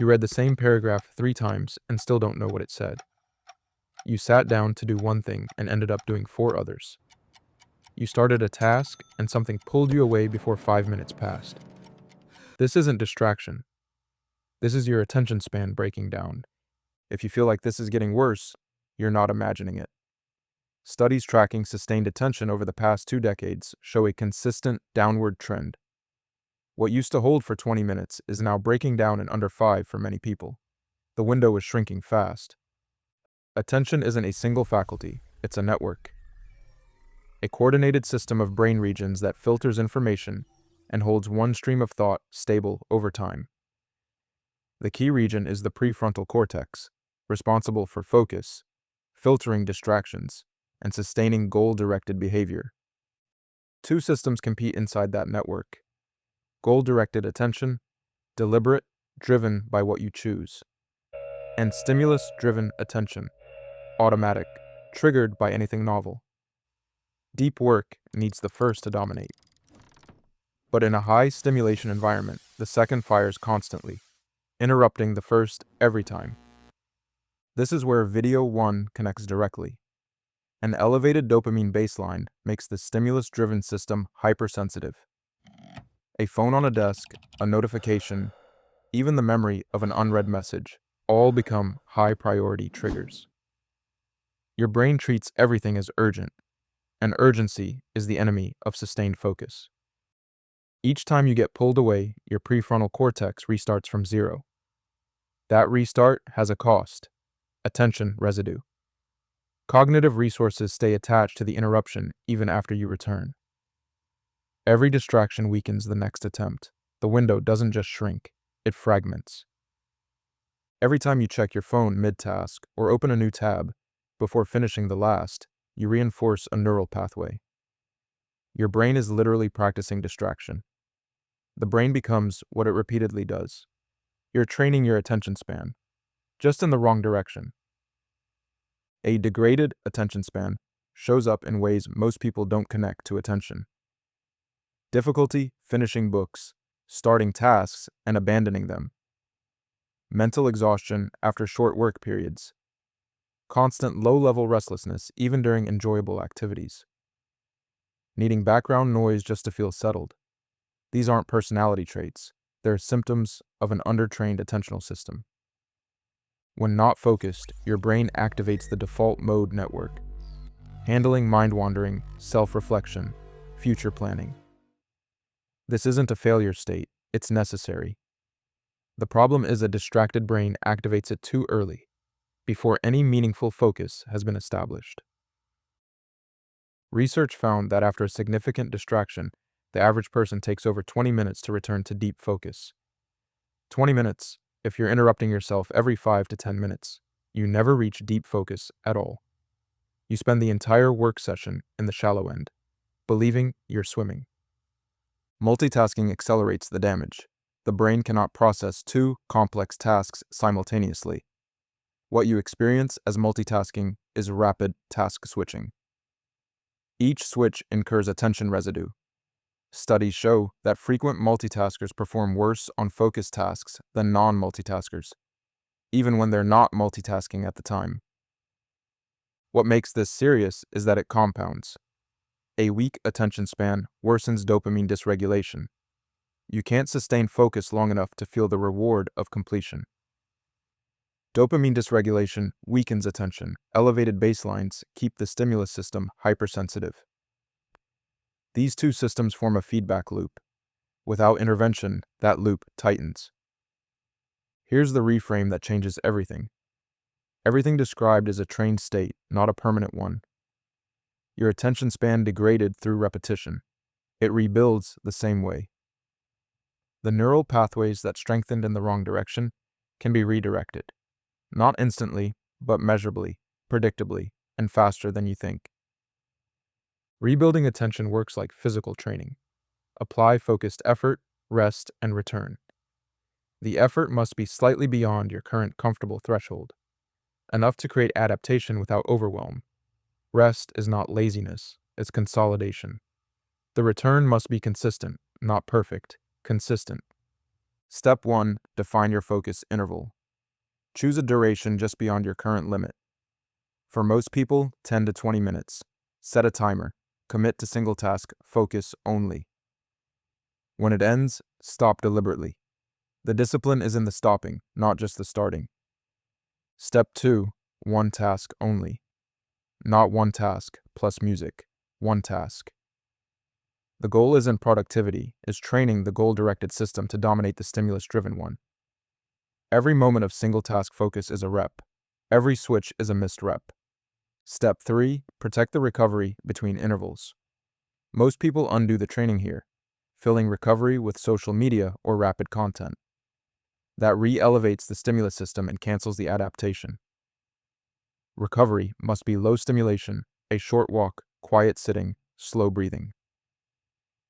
You read the same paragraph 3 times and still don't know what it said. You sat down to do one thing and ended up doing 4 others. You started a task and something pulled you away before 5 minutes passed. This isn't distraction. This is your attention span breaking down. If you feel like this is getting worse, you're not imagining it. Studies tracking sustained attention over the past 2 decades show a consistent downward trend. What used to hold for 20 minutes is now breaking down in under 5 for many people. The window is shrinking fast. Attention isn't a single faculty, it's a network. A coordinated system of brain regions that filters information and holds one stream of thought stable over time. The key region is the prefrontal cortex, responsible for focus, filtering distractions, and sustaining goal-directed behavior. Two systems compete inside that network: goal-directed attention, deliberate, driven by what you choose, and stimulus-driven attention, automatic, triggered by anything novel. Deep work needs the first to dominate. But in a high-stimulation environment, the second fires constantly, interrupting the first every time. This is where video 1 connects directly. An elevated dopamine baseline makes the stimulus-driven system hypersensitive. A phone on a desk, a notification, even the memory of an unread message, all become high-priority triggers. Your brain treats everything as urgent, and urgency is the enemy of sustained focus. Each time you get pulled away, your prefrontal cortex restarts from zero. That restart has a cost: attention residue. Cognitive resources stay attached to the interruption even after you return. Every distraction weakens the next attempt. The window doesn't just shrink, it fragments. Every time you check your phone mid-task or open a new tab before finishing the last, you reinforce a neural pathway. Your brain is literally practicing distraction. The brain becomes what it repeatedly does. You're training your attention span, just in the wrong direction. A degraded attention span shows up in ways most people don't connect to attention. Difficulty finishing books, starting tasks, and abandoning them. Mental exhaustion after short work periods. Constant low-level restlessness even during enjoyable activities. Needing background noise just to feel settled. These aren't personality traits, they're symptoms of an undertrained attentional system. When not focused, your brain activates the default mode network, handling mind-wandering, self-reflection, future planning. This isn't a failure state, it's necessary. The problem is a distracted brain activates it too early, before any meaningful focus has been established. Research found that after a significant distraction, the average person takes over 20 minutes to return to deep focus. 20 minutes, if you're interrupting yourself every 5 to 10 minutes, you never reach deep focus at all. You spend the entire work session in the shallow end, believing you're swimming. Multitasking accelerates the damage. The brain cannot process two complex tasks simultaneously. What you experience as multitasking is rapid task switching. Each switch incurs attention residue. Studies show that frequent multitaskers perform worse on focused tasks than non-multitaskers, even when they're not multitasking at the time. What makes this serious is that it compounds. A weak attention span worsens dopamine dysregulation. You can't sustain focus long enough to feel the reward of completion. Dopamine dysregulation weakens attention. Elevated baselines keep the stimulus system hypersensitive. These two systems form a feedback loop. Without intervention, that loop tightens. Here's the reframe that changes everything. Everything described is a trained state, not a permanent one. Your attention span degraded through repetition. It rebuilds the same way. The neural pathways that strengthened in the wrong direction can be redirected. Not instantly, but measurably, predictably, and faster than you think. Rebuilding attention works like physical training. Apply focused effort, rest, and return. The effort must be slightly beyond your current comfortable threshold, enough to create adaptation without overwhelm. Rest is not laziness, it's consolidation. The return must be consistent, not perfect, consistent. Step 1. Define your focus interval. Choose a duration just beyond your current limit. For most people, 10 to 20 minutes. Set a timer. Commit to single task, focus only. When it ends, stop deliberately. The discipline is in the stopping, not just the starting. Step 2. One task only. Not one task plus music. One task. The goal isn't productivity, it's training the goal-directed system to dominate the stimulus-driven one. Every moment of single-task focus is a rep. Every switch is a missed rep. Step 3. Protect the recovery between intervals. Most people undo the training here, filling recovery with social media or rapid content. That re-elevates the stimulus system and cancels the adaptation. Recovery must be low stimulation, a short walk, quiet sitting, slow breathing.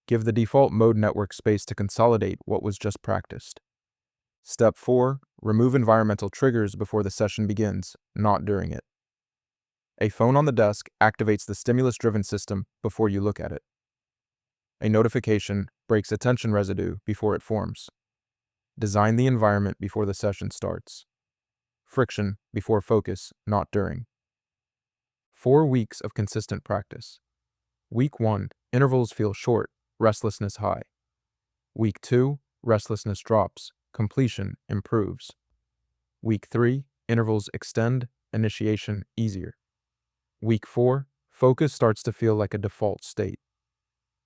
Give the default mode network space to consolidate what was just practiced. Step 4. Remove environmental triggers before the session begins, not during it. A phone on the desk activates the stimulus-driven system before you look at it. A notification breaks attention residue before it forms. Design the environment before the session starts. Friction before focus, not during. 4 weeks of consistent practice. Week 1, intervals feel short, restlessness high. Week 2, restlessness drops, completion improves. Week 3, intervals extend, initiation easier. Week 4, focus starts to feel like a default state.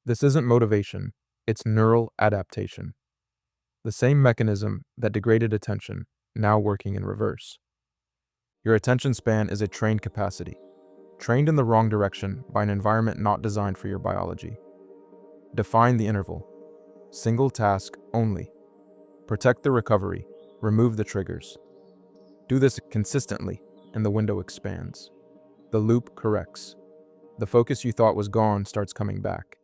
This isn't motivation, it's neural adaptation. The same mechanism that degraded attention, now working in reverse. Your attention span is a trained capacity, trained in the wrong direction by an environment not designed for your biology. Define the interval. Single task only. Protect the recovery. Remove the triggers. Do this consistently, and the window expands. The loop corrects. The focus you thought was gone starts coming back.